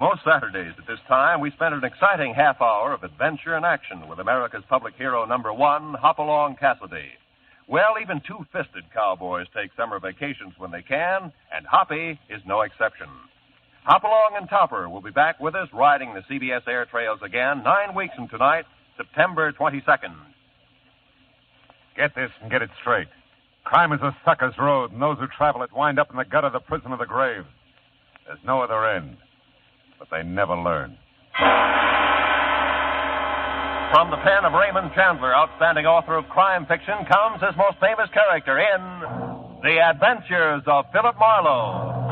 Most Saturdays at this time, we spend an exciting half hour of adventure and action with America's public hero #1, Hopalong Cassidy. Well, even two-fisted cowboys take summer vacations when they can, and Hoppy is no exception. Hopalong and Topper will be back with us riding the CBS air trails again 9 weeks from tonight, September 22nd. Get this and get it straight. Crime is a sucker's road, and those who travel it wind up in the gutter, the prison of the grave. There's no other end. But they never learn. From the pen of Raymond Chandler, outstanding author of crime fiction, comes his most famous character in The Adventures of Philip Marlowe.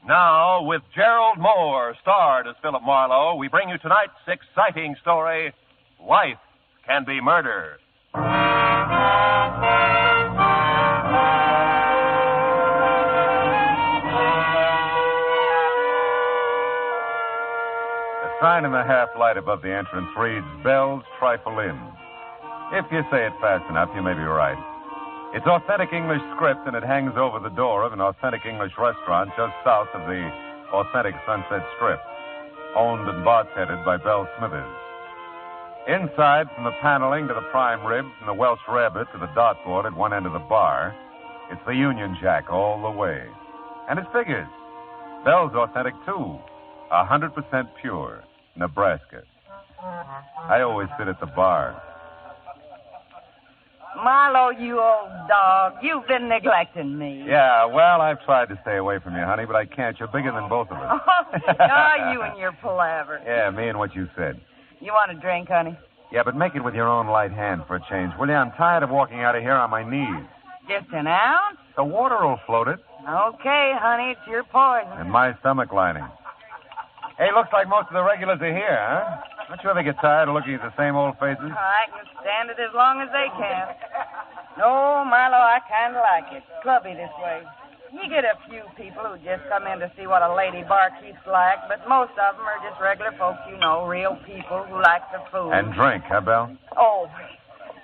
Now, with Gerald Moore, starred as Philip Marlowe, we bring you tonight's exciting story, Life Can Be Murder. The sign in the half-light above the entrance reads, Bell's Trifle Inn. If you say it fast enough, you may be right. It's authentic English script, and it hangs over the door of an authentic English restaurant just south of the authentic Sunset Strip, owned and boss-headed by Belle Smithers. Inside, from the paneling to the prime rib, from the Welsh rabbit to the dartboard at one end of the bar, it's the Union Jack all the way. And it figures. Belle's authentic, too. 100% pure. Nebraska. I always sit at the bar. Marlowe, you old dog, you've been neglecting me. Yeah, well, I've tried to stay away from you, honey, but I can't. You're bigger than both of us. Oh, you and your palaver. Yeah, me and what you said. You want a drink, honey? Yeah, but make it with your own light hand for a change, will you? I'm tired of walking out of here on my knees. Just an ounce? The water will float it. Okay, honey, it's your poison. And my stomach lining. Hey, looks like most of the regulars are here, huh? Don't you ever get tired of looking at the same old faces? I can stand it as long as they can. No, Marlowe, I kind of like it. Clubby this way. You get a few people who just come in to see what a lady barkeep's like, but most of them are just regular folks, you know, real people who like the food. And drink, huh, Belle? Oh,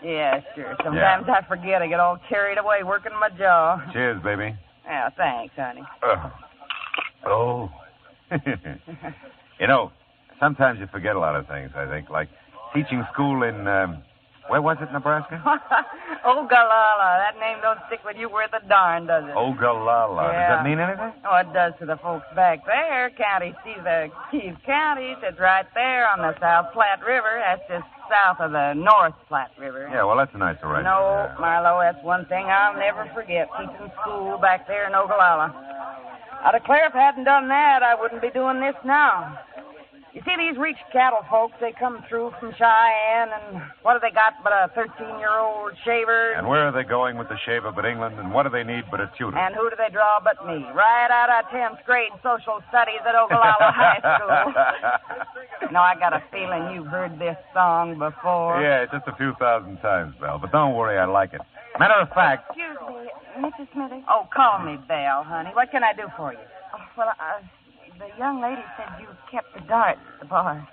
yeah, sure. Sometimes I forget. I get all carried away working my jaw. Cheers, baby. Yeah, thanks, honey. Oh. You know, sometimes you forget a lot of things, I think, like teaching school in, where was it, Nebraska? Ogallala. That name don't stick with you worth a darn, does it? Ogallala. Yeah. Does that mean anything? Oh, it does to the folks back there. County seat of Keys County. It's right there on the South Platte River. That's just south of the North Platte River. Yeah, well, that's a nice arrangement. No, Marlowe, that's one thing I'll never forget, teaching school back there in Ogallala. I declare if I hadn't done that, I wouldn't be doing this now. You see, these rich cattle folks, they come through from Cheyenne, and what have they got but a 13-year-old shaver? And where are they going with the shaver but England, and what do they need but a tutor? And who do they draw but me? Right out of 10th grade social studies at Ogallala High School. No, I got a feeling you've heard this song before. Yeah, just a few thousand times, Belle, but don't worry, I like it. Matter of fact... Excuse me, Mrs. Smithers. Oh, call me Belle, honey. What can I do for you? Oh, well, the young lady said you kept the dart at the bar.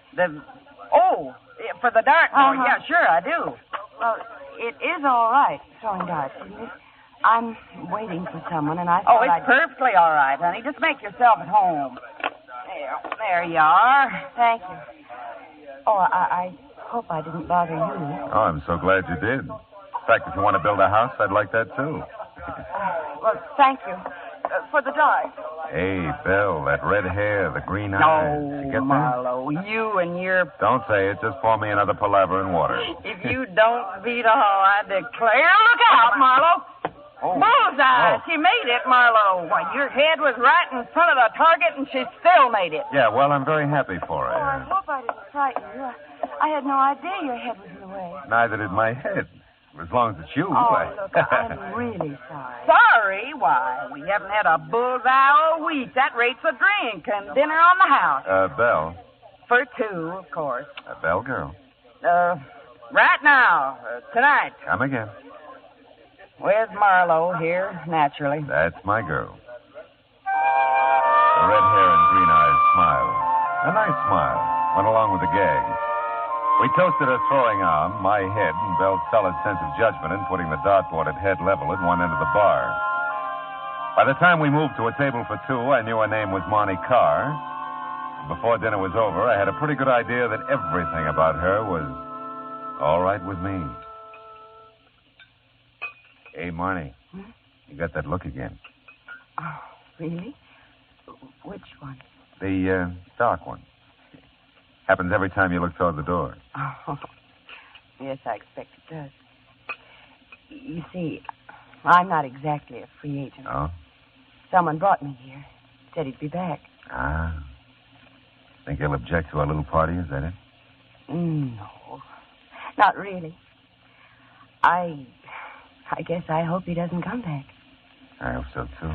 Oh, for the dart board. Uh-huh. Yeah, sure, I do. Well, it is all right, throwing darts, isn't it? I'm waiting for someone, and I Oh, thought it's perfectly all right, honey. Just make yourself at home. There you are. Thank you. Oh, I hope I didn't bother you. Oh, I'm so glad you did. In fact, if you want to build a house, I'd like that, too. Well, thank you. For the dart. Hey, Belle, that red hair, the green eyes. No, You get that? Marlowe, you and your... Don't say it. Just pour me another palaver in water. If you don't beat all, I declare... Look out, Marlowe. Oh. Bullseye. Oh. She made it, Marlowe. Why, your head was right in front of the target, and she still made it. Yeah, well, I'm very happy for her. Oh, I hope I didn't frighten you. I had no idea your head was in the way. Neither did my head. As long as it's you. Oh, look, I'm really sorry. Sorry? Why, we haven't had a bullseye all week. That rates a drink and dinner on the house. Belle. For two, of course. Belle girl. Right now. Tonight. Come again. Where's Marlowe? Here, naturally. That's my girl. The red hair and green eyes smiled. A nice smile. Went along with the gag. We toasted her throwing arm, my head, and Belle's solid sense of judgment in putting the dartboard at head level at one end of the bar. By the time we moved to a table for two, I knew her name was Marnie Carr. Before dinner was over, I had a pretty good idea that everything about her was all right with me. Hey, Marnie. You got that look again. Oh, really? Which one? The dark one. Happens every time you look toward the door. Oh, yes, I expect it does. You see, I'm not exactly a free agent. Oh? Someone brought me here. Said he'd be back. Ah. Think he'll object to our little party, is that it? No, not really. I guess I hope he doesn't come back. I hope so, too.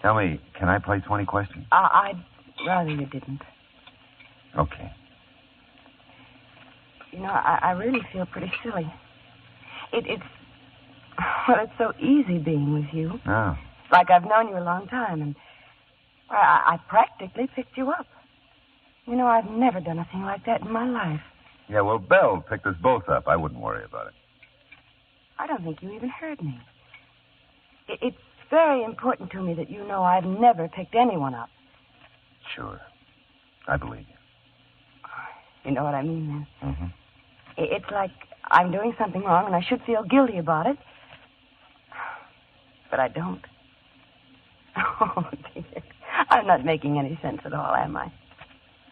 Tell me, can I play 20 questions? I'd rather you didn't. Okay. You know, I really feel pretty silly. It's so easy being with you. Oh. Like I've known you a long time, and I practically picked you up. You know, I've never done a thing like that in my life. Yeah, well, Belle picked us both up. I wouldn't worry about it. I don't think you even heard me. It's very important to me that you know I've never picked anyone up. Sure. I believe you. You know what I mean, then? Mm-hmm. It's like I'm doing something wrong, and I should feel guilty about it. But I don't. Oh, dear. I'm not making any sense at all, am I?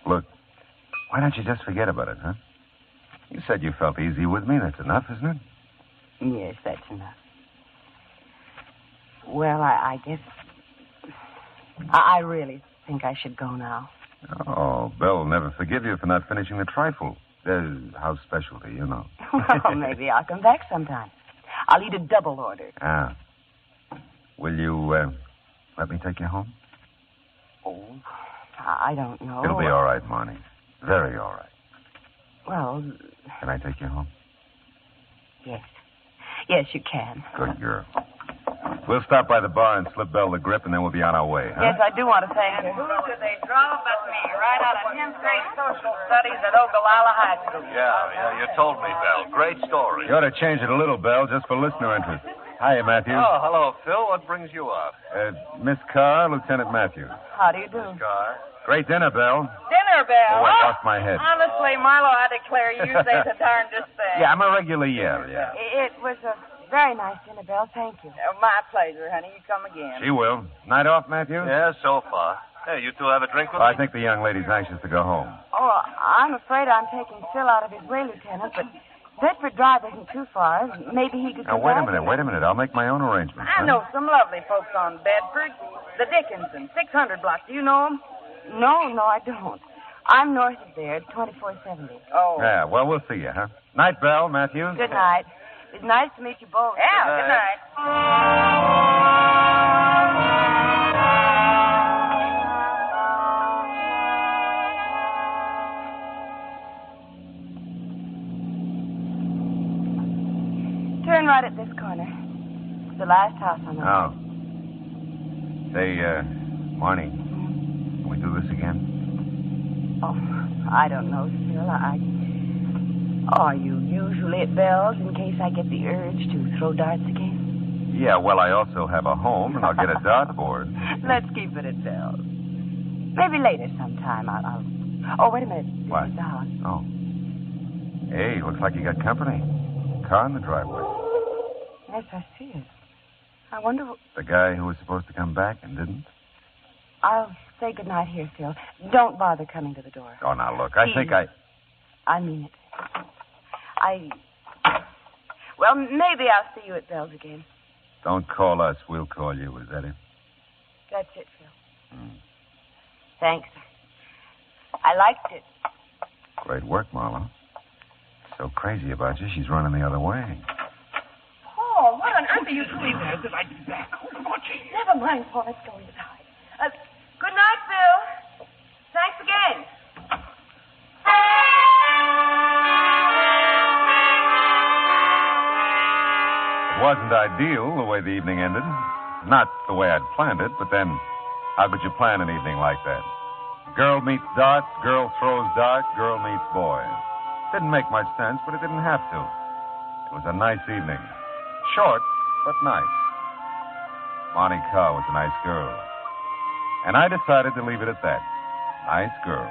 Look, why don't you just forget about it, huh? You said you felt easy with me. That's enough, isn't it? Yes, that's enough. Well, I guess I really think I should go now. Oh, Belle will never forgive you for not finishing the trifle. There's house specialty, you know. Well, maybe I'll come back sometime. I'll eat a double order. Ah. Will you let me take you home? Oh, I don't know. It'll be all right, Marnie. Very all right. Well... Can I take you home? Yes. Yes, you can. Good girl. We'll stop by the bar and slip Belle the grip, and then we'll be on our way, huh? Yes, I do want to thank you. Who do they draw but me? Right out of 10th grade social studies at Ogallala High School. Yeah, you told me, Belle. Great story. You ought to change it a little, Belle, just for listener interest. Hiya, Matthews. Oh, hello, Phil. What brings you up? Miss Carr, Lieutenant Matthews. How do you do? Carr. Great dinner, Belle. Dinner bell. Oh, I lost my head. Honestly, Marlo, I declare you say the darndest thing. Yeah, I'm a regular yell, yeah. It was a very nice dinner, Belle. Thank you. My pleasure, honey. You come again. She will. Night off, Matthews? Yeah, so far. Hey, you two have a drink with Well, me? I think the young lady's anxious to go home. Oh, I'm afraid I'm taking Phil out of his way, Lieutenant, but Bedford Drive isn't too far. Maybe he could Now, come wait a back. minute. I'll make my own arrangements. I know some lovely folks on Bedford. The Dickinson, 600 block. Do you know them? No, I don't. I'm north of there, 2470. Oh. Yeah, well, we'll see you, huh? Night, Belle, Matthews. Good night. It's nice to meet you both. Yeah, good night. Turn right at this corner. It's the last house on the Oh. Say, Marnie, can we do this again? Oh, I don't know, Phil. Are you usually at Bell's in case I get the urge to throw darts again? Yeah, well, I also have a home, and I'll get a dartboard. Let's keep it at Bell's. Maybe later sometime I'll... Oh, wait a minute. This What? is the house. Oh. Hey, looks like you got company. Car in the driveway. Yes, I see it. I wonder... The guy who was supposed to come back and didn't? I'll say goodnight here, Phil. Don't bother coming to the door. Oh, now, look, I think I... I mean it. Well, maybe I'll see you at Bell's again. Don't call us. We'll call you. Is that it? That's it, Phil. Hmm. Thanks. I liked it. Great work, Marlo. So crazy about you, she's running the other way. Oh, what on earth are you doing there? Till I be back. Never mind, Paul. Let's go inside. Good night, Phil. Thanks again. It wasn't ideal the way the evening ended. Not the way I'd planned it, but then how could you plan an evening like that? Girl meets darts, girl throws darts, girl meets boy. Didn't make much sense, but it didn't have to. It was a nice evening. Short, but nice. Monty Carr was a nice girl. And I decided to leave it at that. Nice girl.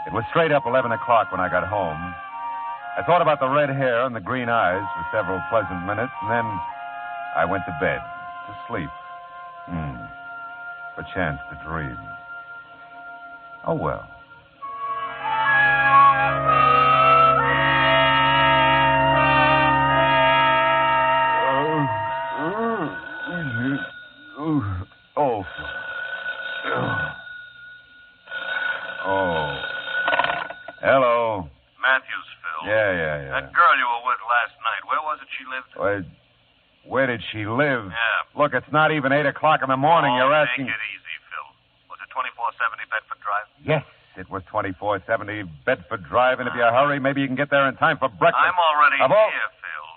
It was straight up 11 o'clock when I got home. I thought about the red hair and the green eyes for several pleasant minutes, and then I went to bed, to sleep. Perchance to dream. Oh, well. Hello. Matthews, Phil. Yeah. That girl you were with last night, where was it she lived? Where did she live? Yeah. Look, it's not even 8 o'clock in the morning. You're asking... Take it easy, Phil. Was it 2470 Bedford Drive? Yes, it was 2470 Bedford Drive, and if you hurry, maybe you can get there in time for breakfast. I'm already Abo- here, Phil.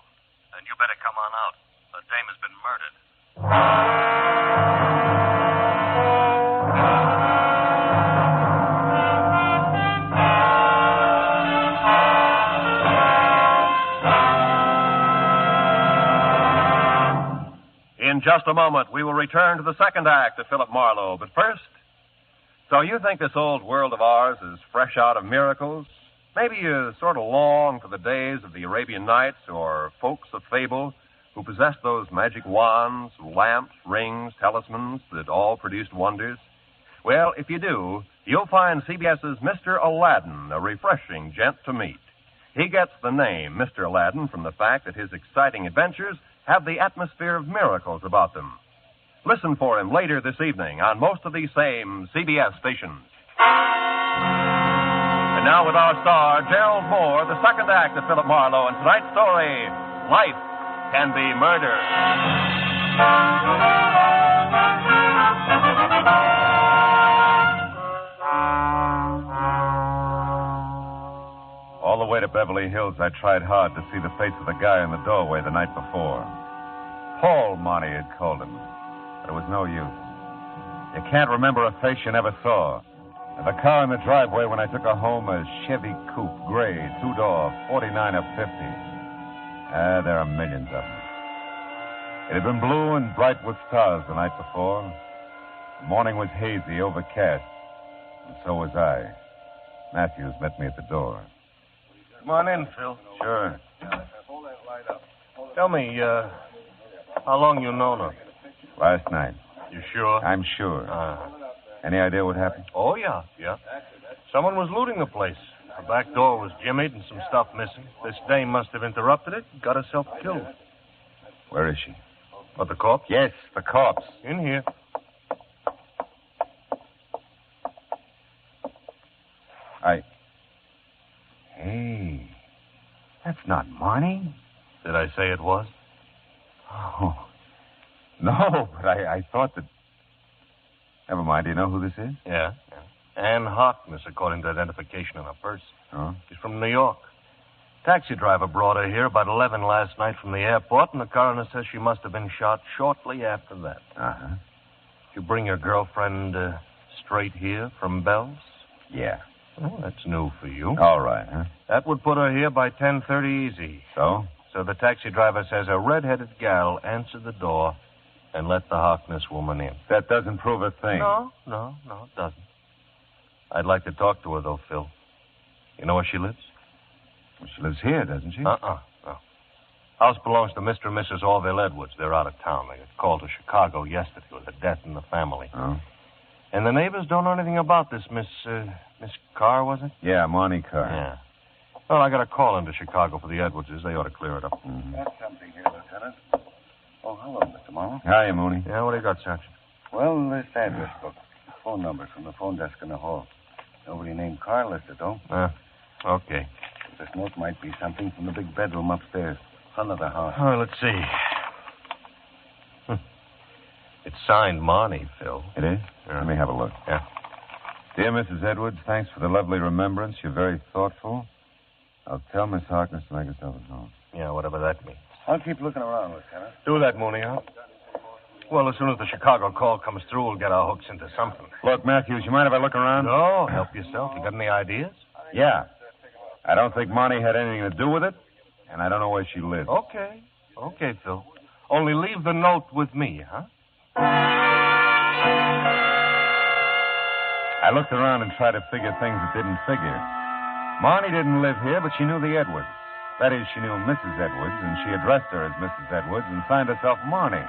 And you better come on out. The dame has been murdered. In just a moment, we will return to the second act of Philip Marlowe. But first, so you think this old world of ours is fresh out of miracles? Maybe you sort of long for the days of the Arabian Nights or folks of fable who possessed those magic wands, lamps, rings, talismans that all produced wonders? Well, if you do, you'll find CBS's Mr. Aladdin a refreshing gent to meet. He gets the name Mr. Aladdin from the fact that his exciting adventures have the atmosphere of miracles about them. Listen for him later this evening on most of these same CBS stations. And now with our star, Gerald Moore, the second act of Philip Marlowe, and tonight's story, Life Can Be Murder. All the way to Beverly Hills, I tried hard to see the face of the guy in the doorway the night before. Paul, Monty had called him. But it was no use. You can't remember a face you never saw. And the car in the driveway when I took her home, a Chevy Coupe, gray, two-door, 49 or 50. There are millions of them. It had been blue and bright with stars the night before. The morning was hazy, overcast. And so was I. Matthews met me at the door. Come on in, Phil. Sure. Tell me, how long you known her? Last night. You sure? I'm sure. Any idea what happened? Oh, yeah. Someone was looting the place. The back door was jimmied and some stuff missing. This dame must have interrupted it and got herself killed. Where is she? What, the corpse? Yes, the corpse. In here. Hey, that's not Marnie. Did I say it was? Oh, no, but I thought that... Never mind, do you know who this is? Yeah. Ann Harkness, according to identification on her purse. Oh? She's from New York. Taxi driver brought her here about 11 last night from the airport, and the coroner says she must have been shot shortly after that. Uh-huh. Did you bring your girlfriend straight here from Bell's? Yeah. Oh, that's new for you. All right, huh? That would put her here by 10:30 easy. So? So the taxi driver says a red-headed gal answered the door and let the Harkness woman in. That doesn't prove a thing. No, it doesn't. I'd like to talk to her, though, Phil. You know where she lives? Well, she lives here, doesn't she? No. House belongs to Mr. and Mrs. Orville Edwards. They're out of town. They got called to Chicago yesterday with a death in the family. Oh? And the neighbors don't know anything about this Miss Carr, was it? Yeah, Marnie Carr. Yeah. Well, I got a call into Chicago for the Edwardses. They ought to clear it up. Mm-hmm. Got something here, Lieutenant. Oh, hello, Mr. Marlowe. Hiya, Mooney. Yeah, what do you got, Sergeant? Well, this address book. Phone numbers from the phone desk in the hall. Nobody named Carr listed, though. Okay. This note might be something from the big bedroom upstairs, front of the house. Oh, let's see. It's signed Marnie, Phil. It is? Yeah. Let me have a look. Yeah. Dear Mrs. Edwards, thanks for the lovely remembrance. You're very thoughtful. I'll tell Miss Harkness to make herself at home. Yeah, whatever that means. I'll keep looking around, Lieutenant. Do that, Mooney, huh? Well, as soon as the Chicago call comes through, we'll get our hooks into something. Look, Matthews, you mind if I look around? No, help yourself. You got any ideas? Yeah. I don't think Monty had anything to do with it, and I don't know where she lives. Okay. Okay, Phil. Only leave the note with me, huh? I looked around and tried to figure things that didn't figure. Marnie didn't live here, but she knew the Edwards. That is, she knew Mrs. Edwards, and she addressed her as Mrs. Edwards and signed herself Marnie.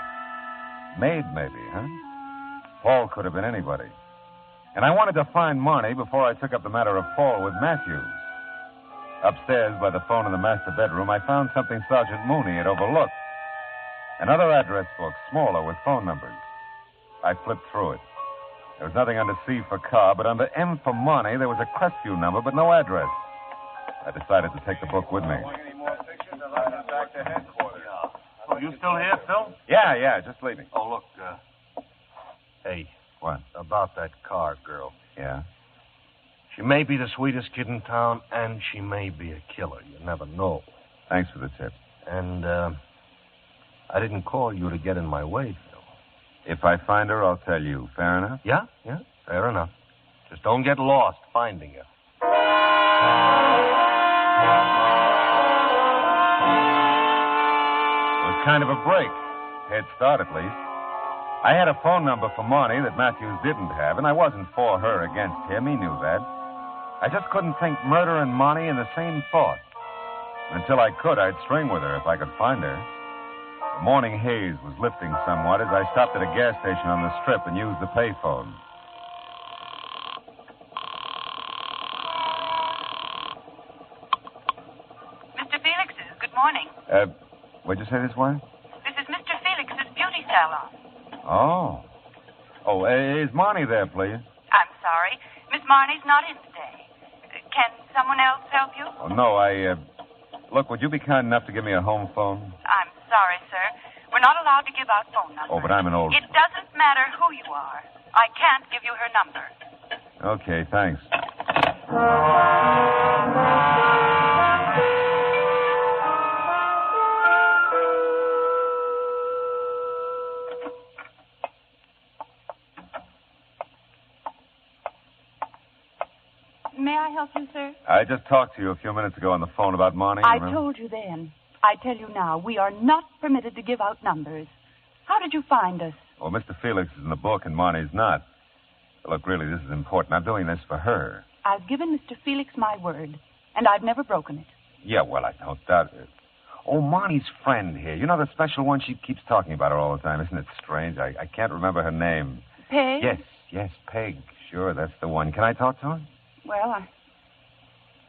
Maid, maybe, huh? Paul could have been anybody. And I wanted to find Marnie before I took up the matter of Paul with Matthews. Upstairs, by the phone in the master bedroom, I found something Sergeant Mooney had overlooked. Another address book, smaller, with phone numbers. I flipped through it. There was nothing under C for car, but under M for Money, there was a Crestview number, but no address. I decided to take the book with me. Oh, you still here, Phil? Yeah, just leaving. Oh, look, hey. What? About that car girl. Yeah? She may be the sweetest kid in town, and she may be a killer. You never know. Thanks for the tip. And, I didn't call you to get in my way, Phil. If I find her, I'll tell you. Fair enough? Yeah, fair enough. Just don't get lost finding her. It was kind of a break. Head start, at least. I had a phone number for Marnie that Matthews didn't have, and I wasn't for her against him. He knew that. I just couldn't think murder and Marnie in the same thought. Until I could, I'd string with her if I could find her. The morning haze was lifting somewhat as I stopped at a gas station on the strip and used the payphone. Mr. Felix's, good morning. What'd you say this was? This is Mr. Felix's beauty salon. Oh, is Marnie there, please? I'm sorry. Miss Marnie's not in today. Can someone else help you? Oh, no, Look, would you be kind enough to give me a home phone? I'm sorry, sir. We're not allowed to give out phone numbers. Oh, but I'm an old... It doesn't matter who you are. I can't give you her number. Okay, thanks. May I help you, sir? I just talked to you a few minutes ago on the phone about Marnie. I remember? told you then. I tell you now, we are not permitted to give out numbers. How did you find us? Well, Mr. Felix is in the book and Marnie's not. Look, really, this is important. I'm doing this for her. I've given Mr. Felix my word, and I've never broken it. Yeah, well, I don't doubt it. Oh, Marnie's friend here. You know the special one? She keeps talking about her all the time. Isn't it strange? I can't remember her name. Peg? Yes, Peg. Sure, that's the one. Can I talk to her? Well,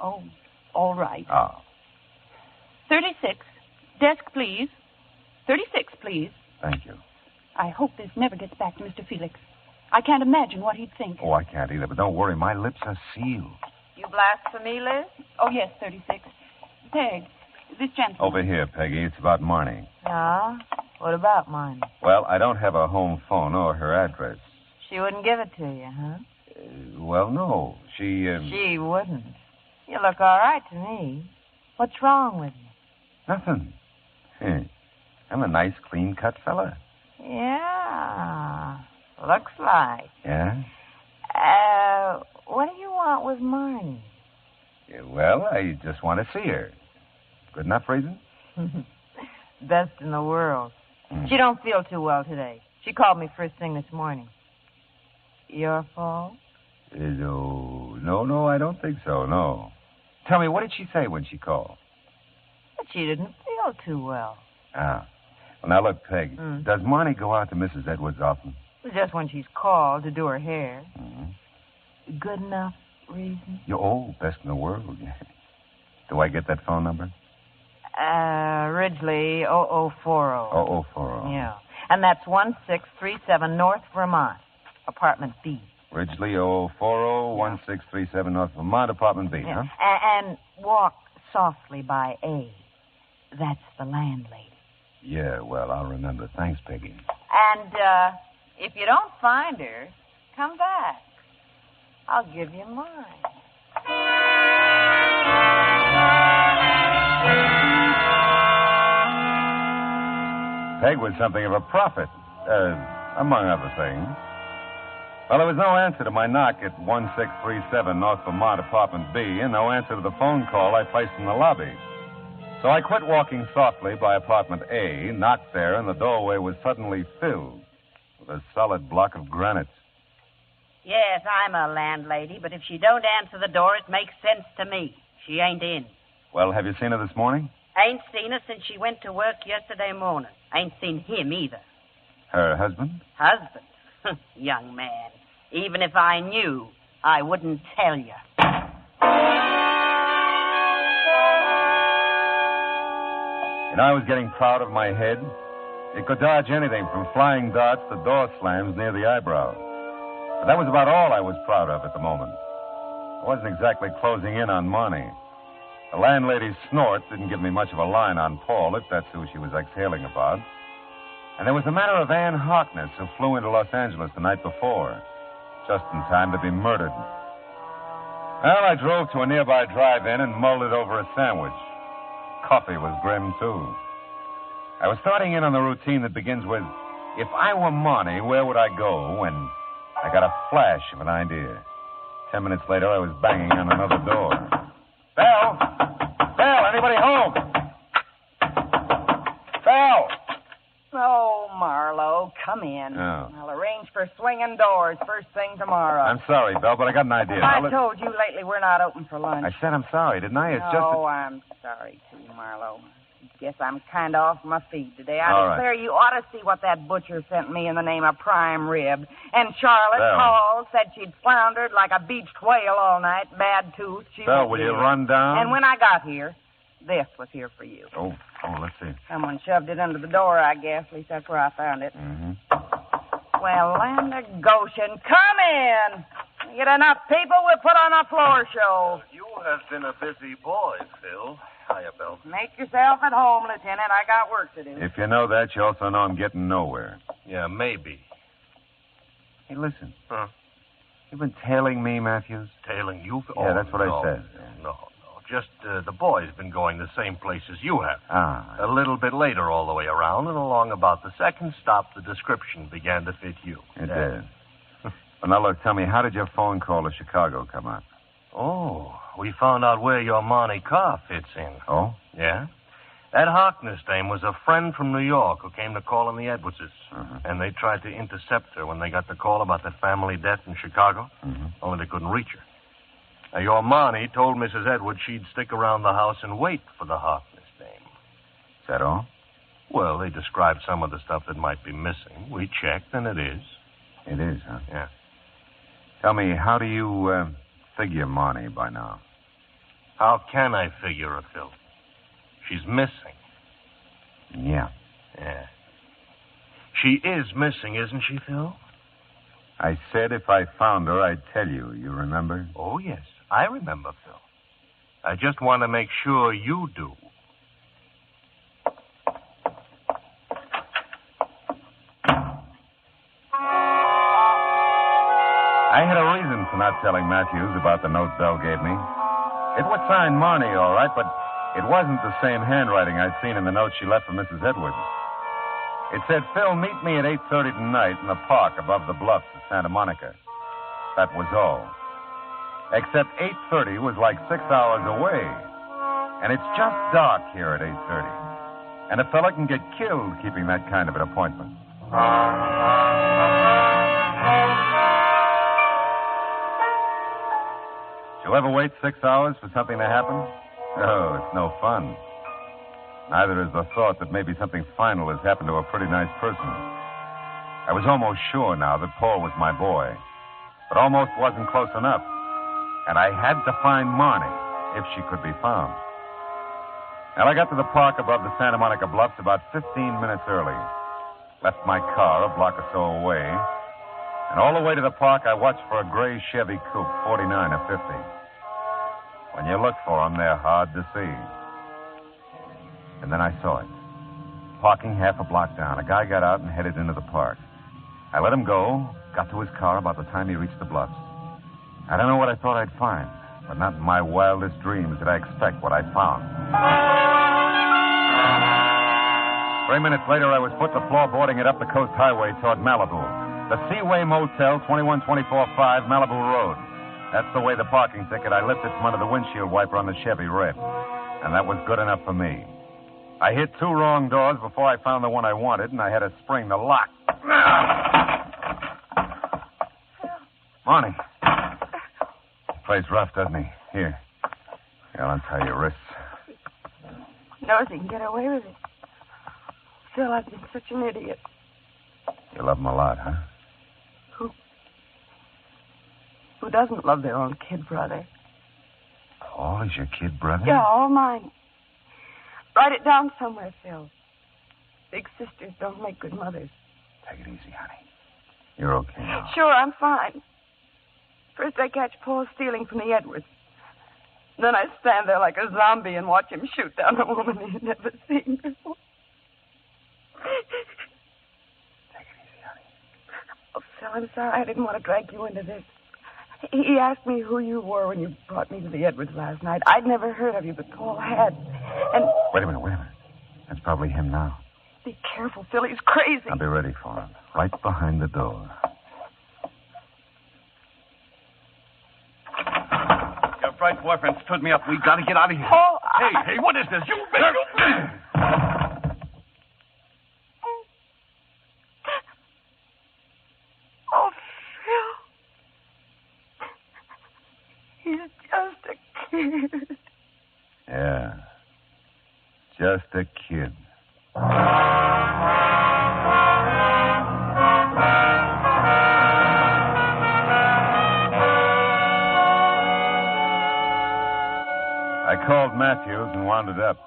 Oh, all right. Oh. 36. Desk, please. 36, please. Thank you. I hope this never gets back to Mr. Felix. I can't imagine what he'd think. Oh, I can't either, but don't worry. My lips are sealed. You blasphemy, Liz? Oh, yes, 36. Peg, this gentleman. Over here, Peggy. It's about Marnie. Yeah? What about mine? Well, I don't have a home phone or her address. She wouldn't give it to you, huh? Well, no. She wouldn't. You look all right to me. What's wrong with you? Nothing. I'm a nice, clean-cut fella. Yeah. Looks like. Yeah? What do you want with Marnie? Well, I just want to see her. Good enough reason? Best in the world. She don't feel too well today. She called me first thing this morning. Your fault? No, I don't think so, no. Tell me, what did she say when she called? But she didn't feel too well. Ah. Well, now, look, Peg, does Marnie go out to Mrs. Edwards often? Just when she's called to do her hair. Mm-hmm. Good enough reason? Best in the world. Do I get that phone number? Ridgely 0040. 0040. Yeah. And that's 1637 North Vermont, apartment B. Ridgely 0040, 1637 North Vermont, apartment B, Yeah. huh? And walk softly by A. That's the landlady. Yeah, well, I'll remember. Thanks, Peggy. And if you don't find her, come back. I'll give you mine. Peg was something of a prophet, among other things. Well, there was no answer to my knock at 1637 North Vermont, Apartment B, and no answer to the phone call I placed in the lobby. So I quit walking softly by Apartment A, knocked there, and the doorway was suddenly filled with a solid block of granite. Yes, I'm a landlady, but if she don't answer the door, it makes sense to me. She ain't in. Well, have you seen her this morning? Ain't seen her since she went to work yesterday morning. Ain't seen him either. Her husband? Husband? Young man, even if I knew, I wouldn't tell you. You know, I was getting proud of my head. It could dodge anything from flying darts to door slams near the eyebrow. But that was about all I was proud of at the moment. I wasn't exactly closing in on Marnie. The landlady's snort didn't give me much of a line on Paul, if that's who she was exhaling about. And there was the matter of Ann Harkness, who flew into Los Angeles the night before, just in time to be murdered. Well, I drove to a nearby drive-in and mulled it over a sandwich. Coffee was grim, too. I was starting in on the routine that begins with, if I were Marnie, where would I go? When I got a flash of an idea. 10 minutes later, I was banging on another door. Bell! Bell, anybody home? Bell! Oh, Marlowe, come in. Oh. I'll arrange for swinging doors first thing tomorrow. I'm sorry, Bell, but I got an idea. I told you lately we're not open for lunch. I said I'm sorry, didn't I? It's Oh, I'm sorry, too, Marlowe. Guess I'm kind of off my feet today. I All declare you ought to see what that butcher sent me in the name of prime rib. And Charlotte Bell. Hall said she'd floundered like a beached whale all night, bad tooth. She Bell, was will you here. run down? And when I got here, this was here for you. Oh, let's see. Someone shoved it under the door, I guess. At least that's where I found it. Mm-hmm. Well, land of Goshen, come in. We get enough people, we'll put on a floor show. You have been a busy boy, Phil. Hiya, Bill. Make yourself at home, Lieutenant. I got work to do. If you know that, you also know I'm getting nowhere. Yeah, maybe. Hey, listen. Huh? You've been tailing me, Matthews? Tailing you? Yeah, that's what I no, said. No. Just the boy's been going the same place as you have. Ah. A little bit later all the way around, and along about the second stop, the description began to fit you. It did. Well, now, look, tell me, how did your phone call to Chicago come out? Oh, we found out where your Monte car fits in. Oh? Yeah? That Harkness dame was a friend from New York who came to call on the Edwardses. Uh-huh. And they tried to intercept her when they got the call about the family death in Chicago. Mm-hmm. Only they couldn't reach her. Now, your Marnie told Mrs. Edwards she'd stick around the house and wait for the Harkness dame. Is that all? Well, they described some of the stuff that might be missing. We checked, and it is. It is, huh? Yeah. Tell me, how do you figure Marnie by now? How can I figure her, Phil? She's missing. Yeah. Yeah. She is missing, isn't she, Phil? I said if I found her, I'd tell you. You remember? Oh, yes. I remember, Phil. I just want to make sure you do. I had a reason for not telling Matthews about the note Bell gave me. It was signed Marnie, all right, but it wasn't the same handwriting I'd seen in the note she left for Mrs. Edwards. It said, Phil, meet me at 8:30 tonight in the park above the bluffs of Santa Monica. That was all. Except 8:30 was like 6 hours away. And it's just dark here at 8:30. And a fella can get killed keeping that kind of an appointment. Did you ever wait 6 hours for something to happen? Oh, it's no fun. Neither is the thought that maybe something final has happened to a pretty nice person. I was almost sure now that Paul was my boy, but almost wasn't close enough. And I had to find Marnie, if she could be found. Well, I got to the park above the Santa Monica Bluffs about 15 minutes early. Left my car a block or so away. And all the way to the park, I watched for a gray Chevy Coupe, 49 or 50. When you look for them, they're hard to see. And then I saw it. Parking half a block down, a guy got out and headed into the park. I let him go, got to his car about the time he reached the bluffs. I don't know what I thought I'd find, but not in my wildest dreams did I expect what I found. 3 minutes later, I was foot to floorboarding it up the coast highway toward Malibu. The Seaway Motel, 21245 Malibu Road. That's the way the parking ticket I lifted from under the windshield wiper on the Chevy read. And that was good enough for me. I hit 2 wrong doors before I found the one I wanted, and I had to spring the lock. Morning. Plays rough, doesn't he? Here. I'll untie your wrists. Knows he can get away with it. Phil, I've been such an idiot. You love him a lot, huh? Who doesn't love their own kid brother? Paul is your kid brother? Yeah, all mine. Write it down somewhere, Phil. Big sisters don't make good mothers. Take it easy, honey. You're okay now. Sure, I'm fine. First I catch Paul stealing from the Edwards. Then I stand there like a zombie and watch him shoot down a woman he's never seen before. Take it easy, honey. Oh, Phil, I'm sorry. I didn't want to drag you into this. He asked me who you were when you brought me to the Edwards last night. I'd never heard of you, but Paul had. And... Wait a minute. That's probably him now. Be careful, Phil. He's crazy. I'll be ready for him. Right behind the door. Your bright boyfriend stood me up. We got to get out of here. Oh, Hey, what is this? You... Oh, Phil. He's just a kid. Yeah. Just a kid. I called Matthews and wound it up.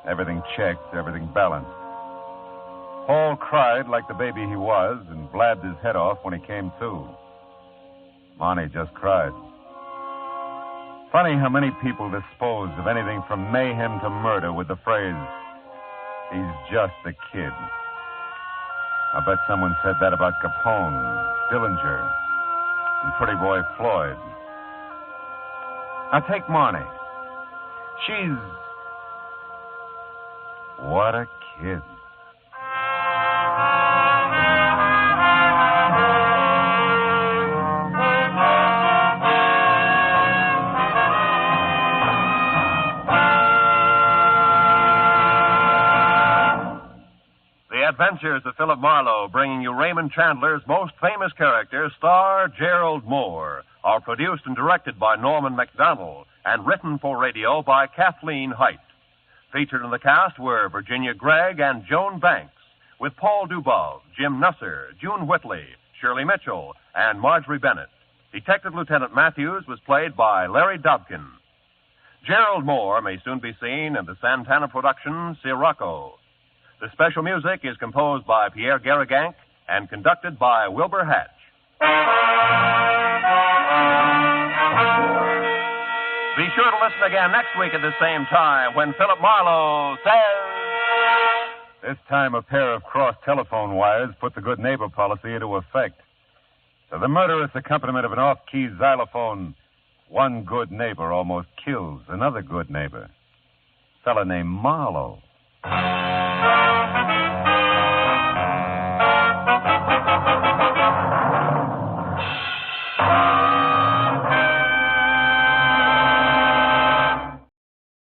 Everything checked, everything balanced. Paul cried like the baby he was and blabbed his head off when he came to. Monty just cried. Funny how many people dispose of anything from mayhem to murder with the phrase, he's just a kid. I bet someone said that about Capone, Dillinger, and Pretty Boy Floyd. Now take Marnie. She's... what a kid. The Adventures of Philip Marlowe, bringing you Raymond Chandler's most famous character, star Gerald Moore, are produced and directed by Norman MacDonald and written for radio by Kathleen Height. Featured in the cast were Virginia Gregg and Joan Banks, with Paul Dubov, Jim Nusser, June Whitley, Shirley Mitchell, and Marjorie Bennett. Detective Lieutenant Matthews was played by Larry Dobkin. Gerald Moore may soon be seen in the Santana production, Sirocco. The special music is composed by Pierre Garrigank and conducted by Wilbur Hatch. Be sure to listen again next week at the same time when Philip Marlowe says... This time a pair of crossed telephone wires put the good neighbor policy into effect. To the murderous accompaniment of an off-key xylophone, one good neighbor almost kills another good neighbor. Fella named Marlowe.